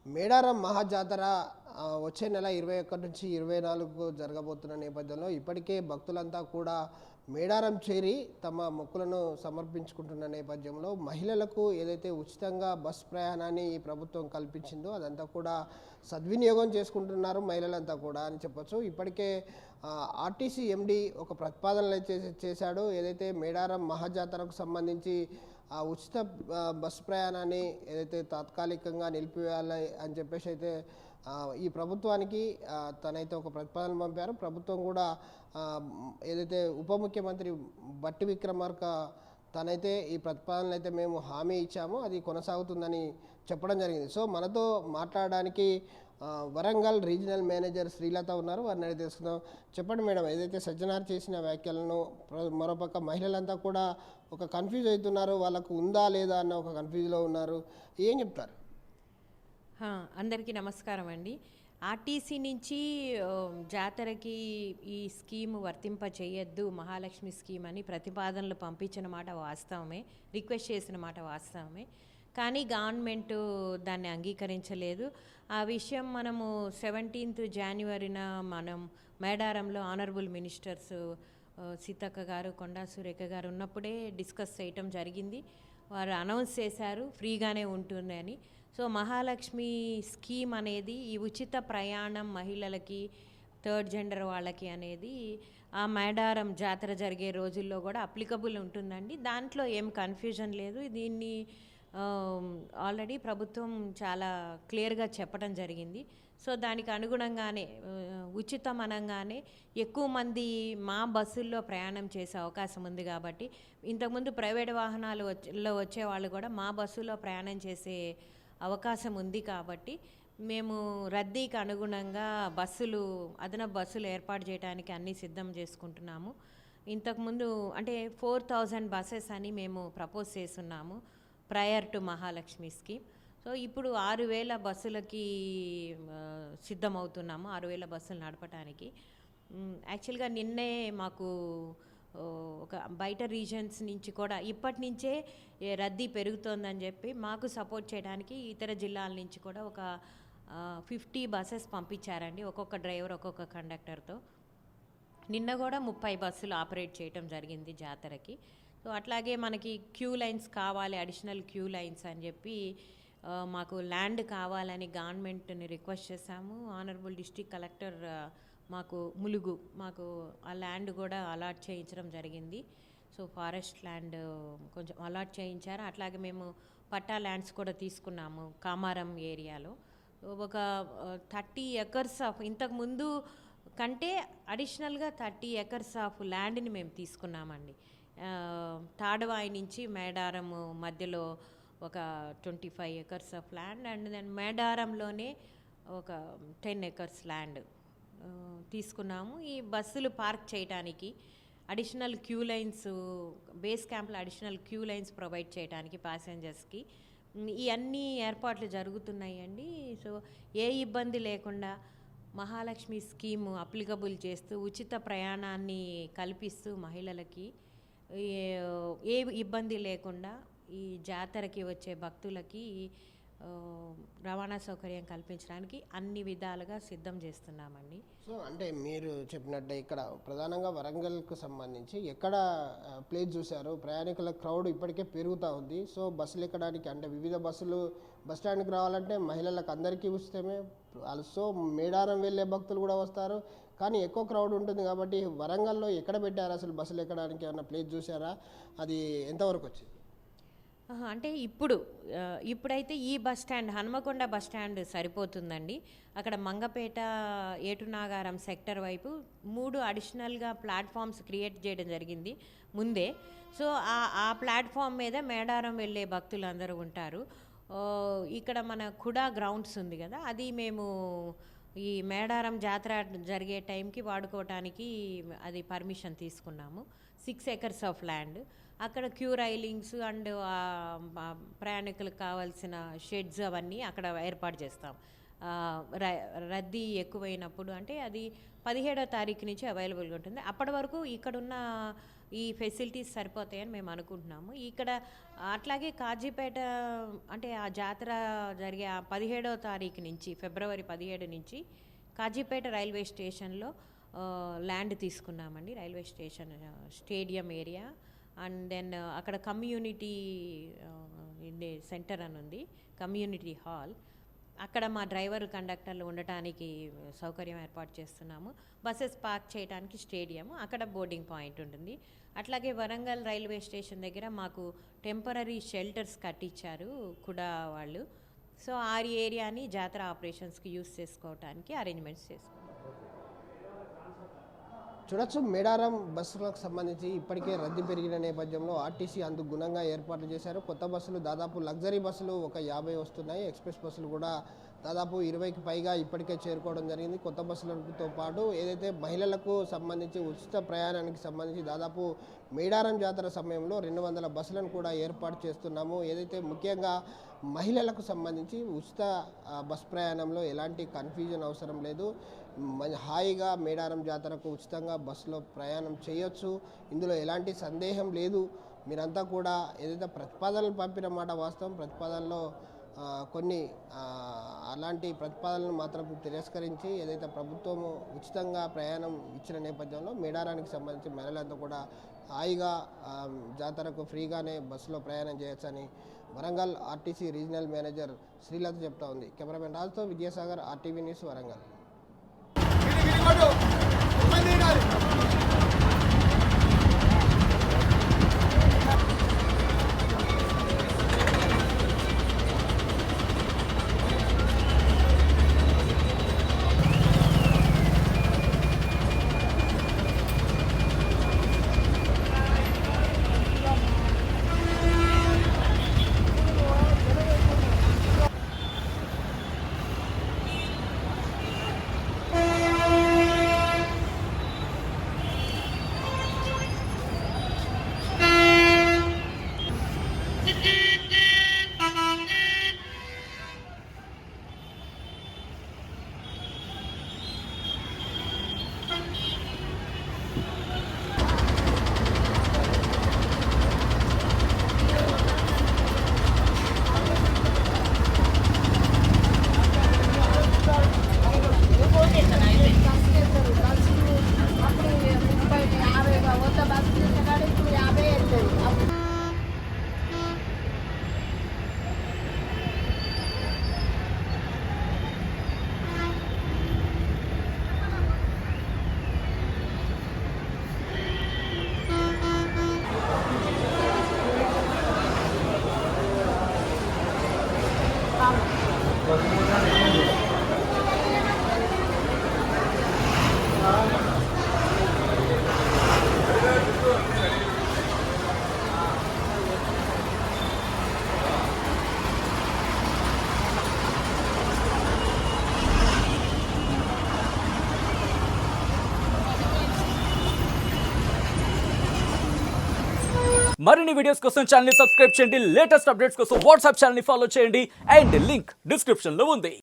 మేడారం మహాజాతర వచ్చే నెల 21 నుంచి 24 జరగబోతున్న నేపథ్యంలో ఇప్పటికే భక్తులంతా కూడా మేడారం చేరి తమ మొక్కులను సమర్పించుకుంటున్న నేపథ్యంలో మహిళలకు ఏదైతే ఉచితంగా బస్ ప్రయాణాన్ని ఈ ప్రభుత్వం కల్పించిందో అదంతా కూడా సద్వినియోగం చేసుకుంటున్నారు మహిళలంతా కూడా అని చెప్పొచ్చు. ఇప్పటికే ఆర్టీసీ ఎండి ఒక ప్రతిపాదనలు చేశాడు. ఏదైతే మేడారం మహాజాతరకు సంబంధించి ఆ ఉచిత బస్సు ప్రయాణాన్ని ఏదైతే తాత్కాలికంగా నిలిపివేయాలి అని చెప్పేసి అయితే ఈ ప్రభుత్వానికి తనైతే ఒక ప్రతిపాదన పంపారు. ప్రభుత్వం కూడా ఏదైతే ఉప ముఖ్యమంత్రి బట్టి విక్రమార్క తనైతే ఈ ప్రతిపాదనలు అయితే మేము హామీ ఇచ్చామో అది కొనసాగుతుందని చెప్పడం జరిగింది. సో మనతో మాట్లాడడానికి వరంగల్ రీజనల్ మేనేజర్ శ్రీలత ఉన్నారు. వారిని అడిగి తెలుసుకుందాం. చెప్పండి మేడం, ఏదైతే సజ్జనార్ చేసిన వ్యాఖ్యలను మరోపక్క మహిళలంతా కూడా ఒక కన్ఫ్యూజ్ అవుతున్నారు, వాళ్ళకు ఉందా లేదా అన్న ఒక కన్ఫ్యూజ్లో ఉన్నారు, ఏం చెప్తారు? అందరికీ నమస్కారం అండి. ఆర్టీసీ నుంచి జాతరకి ఈ స్కీమ్ వర్తింప చేయొద్దు, మహాలక్ష్మి స్కీమ్ అని ప్రతిపాదనలు పంపించిన మాట వాస్తవమే, రిక్వెస్ట్ చేసిన మాట వాస్తవమే. కానీ గవర్నమెంట్ దాన్ని అంగీకరించలేదు. ఆ విషయం మనము 17th Januaryన మనం మేడారంలో ఆనరబుల్ మినిస్టర్స్ సీతక్క గారు, కొండా సురేఖ గారు ఉన్నప్పుడే డిస్కస్ చేయటం జరిగింది. వారు అనౌన్స్ చేశారు ఫ్రీగానే ఉంటుంది అని. సో మహాలక్ష్మి స్కీమ్ అనేది ఈ ఉచిత ప్రయాణం మహిళలకి, థర్డ్ జెండర్ వాళ్ళకి అనేది ఆ మేడారం జాతర జరిగే రోజుల్లో కూడా అప్లికబుల్ ఉంటుందండి. దాంట్లో ఏం కన్ఫ్యూజన్ లేదు. దీన్ని ఆల్రెడీ ప్రభుత్వం చాలా క్లియర్గా చెప్పడం జరిగింది. సో దానికి అనుగుణంగానే ఉచితం అనగానే ఎక్కువ మంది మా బస్సుల్లో ప్రయాణం చేసే అవకాశం ఉంది. కాబట్టి ఇంతకుముందు ప్రైవేట్ వాహనాలు వచ్చే వాళ్ళు కూడా మా బస్సులో ప్రయాణం చేసే అవకాశం ఉంది. కాబట్టి మేము రద్దీకి అనుగుణంగా అదనపు బస్సులు ఏర్పాటు చేయడానికి అన్నీ సిద్ధం చేసుకుంటున్నాము. ఇంతకుముందు అంటే 4000 బస్సెస్ అని మేము ప్రపోజ్ చేస్తున్నాము prior to Mahalakshmi scheme. So ఇప్పుడు 6000 బస్సులకి సిద్ధమవుతున్నాము, 6000 బస్సులు నడపడానికి. యాక్చువల్గా నిన్నే మాకు ఒక బయట రీజన్స్ నుంచి కూడా ఇప్పటి నుంచే రద్దీ పెరుగుతోందని చెప్పి మాకు సపోర్ట్ చేయడానికి ఇతర జిల్లాల నుంచి కూడా ఒక 50 బస్సెస్ పంపించారండి, ఒక్కొక్క డ్రైవర్ ఒక్కొక్క కండక్టర్తో. నిన్న కూడా 30 బస్సులు ఆపరేట్ చేయటం జరిగింది జాతరకి. సో అట్లాగే మనకి క్యూ లైన్స్ కావాలి, అడిషనల్ క్యూ లైన్స్ అని చెప్పి మాకు ల్యాండ్ కావాలని గవర్నమెంట్ని రిక్వెస్ట్ చేశాము. ఆనరబుల్ డిస్ట్రిక్ట్ కలెక్టర్ మాకు ఆ ల్యాండ్ కూడా అలాట్ చేయించడం జరిగింది. సో ఫారెస్ట్ ల్యాండ్ కొంచెం అలాట్ చేయించారు. అట్లాగే మేము పట్టా ల్యాండ్స్ కూడా తీసుకున్నాము కామారం ఏరియాలో. ఒక 30 acres ఆఫ్ ఇంతకుముందు కంటే అడిషనల్గా 30 acres ఆఫ్ ల్యాండ్ని మేము తీసుకున్నామండి. తాడవాయి నుంచి మేడారం మధ్యలో ఒక 25 acres of land and then మేడారంలోనే ఒక 10 acres ల్యాండ్ తీసుకున్నాము. ఈ బస్సులు పార్క్ చేయడానికి అడిషనల్ క్యూ లైన్స్, బేస్ క్యాంప్లో అడిషనల్ క్యూ లైన్స్ ప్రొవైడ్ చేయడానికి ప్యాసింజర్స్కి ఈ అన్ని ఏర్పాట్లు జరుగుతున్నాయండి. సో ఏ ఇబ్బంది లేకుండా మహాలక్ష్మి స్కీము అప్లికబుల్ చేస్తూ ఉచిత ప్రయాణాన్ని కల్పిస్తూ మహిళలకి ఏ ఇబ్బంది లేకుండా ఈ జాతరకి వచ్చే భక్తులకి రవాణా సౌకర్యం కల్పించడానికి అన్ని విధాలుగా సిద్ధం చేస్తున్నామండి. సో అంటే మీరు చెప్పినట్టే ఇక్కడ ప్రధానంగా వరంగల్కు సంబంధించి ఎక్కడ ప్లేస్ చూశారు? ప్రయాణికుల క్రౌడ్ ఇప్పటికే పెరుగుతూ ఉంది. సో బస్సులు ఎక్కడానికి అంటే వివిధ బస్సులు బస్ స్టాండ్కి రావాలంటే మహిళలకు అందరికీ ఉచితమే. సో మేడారం వెళ్ళే భక్తులు కూడా వస్తారు, కానీ ఎక్కువ క్రౌడ్ ఉంటుంది. కాబట్టి వరంగల్లో ఎక్కడ పెట్టారు అసలు బస్సులు ఎక్కడానికి? ఏమన్నా ప్లేస్ చూసారా? అది ఎంతవరకు వచ్చింది? అంటే ఇప్పుడైతే ఈ bus stand Hanumakonda bus stand సరిపోతుందండి. అక్కడ మంగపేట, ఏటునాగారం సెక్టర్ వైపు 3 అడిషనల్గా ప్లాట్ఫామ్స్ క్రియేట్ చేయడం జరిగింది ముందే. సో ఆ ప్లాట్ఫామ్ మీద మేడారం వెళ్ళే భక్తులు అందరూ ఉంటారు. ఇక్కడ మన కుడా గ్రౌండ్స్ ఉంది కదా, అది మేము ఈ మేడారం జాతర జరిగే టైంకి వాడుకోవటానికి అది పర్మిషన్ తీసుకున్నాము. 6 acres ఆఫ్ ల్యాండ్. అక్కడ క్యూ రైలింగ్స్ అండ్ ప్రయాణికులకు కావాల్సిన షెడ్స్ అవన్నీ అక్కడ ఏర్పాటు చేస్తాం. రద్దీ ఎక్కువైనప్పుడు అంటే అది 17వ తారీఖు నుంచి అవైలబుల్గా ఉంటుంది. అప్పటి వరకు ఇక్కడున్న ఈ ఫెసిలిటీస్ సరిపోతాయని మేము అనుకుంటున్నాము. ఇక్కడ అట్లాగే కాజీపేట అంటే ఆ జాతర జరిగే ఆ 17వ తారీఖు నుంచి ఫిబ్రవరి 17 నుంచి కాజీపేట రైల్వే స్టేషన్లో ల్యాండ్ తీసుకున్నామండి. Railway station stadium area and then అక్కడ కమ్యూనిటీ సెంటర్ అని ఉంది, కమ్యూనిటీ హాల్. అక్కడ మా డ్రైవర్ కండక్టర్లు ఉండటానికి సౌకర్యం ఏర్పాటు చేస్తున్నాము. బస్సెస్ పార్క్ చేయడానికి స్టేడియం, అక్కడ బోర్డింగ్ పాయింట్ ఉంటుంది. అట్లాగే వరంగల్ రైల్వే స్టేషన్ దగ్గర మాకు టెంపరీ షెల్టర్స్ కట్టించారు కూడా వాళ్ళు. సో ఆ ఏరియాని జాతర ఆపరేషన్స్కి యూస్ చేసుకోవడానికి అరేంజ్మెంట్స్ చేసుకున్నాం. చూడొచ్చు, మేడారం బస్సులకు సంబంధించి ఇప్పటికే రద్దీ పెరిగిన నేపథ్యంలో ఆర్టీసీ అందుకు గుణంగా ఏర్పాట్లు చేశారు. కొత్త బస్సులు దాదాపు లగ్జరీ బస్సులు ఒక 50 వస్తున్నాయి. ఎక్స్ప్రెస్ బస్సులు కూడా దాదాపు 20కి పైగా ఇప్పటికే చేరుకోవడం జరిగింది. కొత్త బస్సులతో పాటు ఏదైతే మహిళలకు సంబంధించి ఉచిత ప్రయాణానికి సంబంధించి దాదాపు మేడారం జాతర సమయంలో 200 బస్సులను కూడా ఏర్పాటు చేస్తున్నాము. ఏదైతే ముఖ్యంగా మహిళలకు సంబంధించి ఉచిత బస్ ప్రయాణంలో ఎలాంటి కన్ఫ్యూజన్ అవసరం లేదు. హాయిగా మేడారం జాతరకు ఉచితంగా బస్సులో ప్రయాణం చేయొచ్చు. ఇందులో ఎలాంటి సందేహం లేదు. మీరంతా కూడా ఏదైతే ప్రతిపాదనలు పంపిన మాట వాస్తవం, ప్రతిపాదనలో కొన్ని అలాంటి ప్రతిపాదనలు మాత్రం తిరస్కరించి ఏదైతే ప్రభుత్వము ఉచితంగా ప్రయాణం ఇచ్చిన నేపథ్యంలో మేడారానికి సంబంధించి మహిళలంతా కూడా హాయిగా జాతరకు ఫ్రీగానే బస్సులో ప్రయాణం చేయొచ్చని Warangal RTC regional manager Srilatha చెప్తా ఉంది. కెమెరామెన్ రాజుతో విద్యాసాగర్, RTV న్యూస్, వరంగల్. మరిన్ని వీడియోస్ కోసం ఛానల్ ని సబ్స్క్రైబ్ చేయండి. లేటెస్ట్ అప్డేట్స్ కోసం వాట్సాప్ ఛానల్ ని ఫాలో చేయండి. అండ్ లింక్ డిస్క్రిప్షన్ లో ఉంది.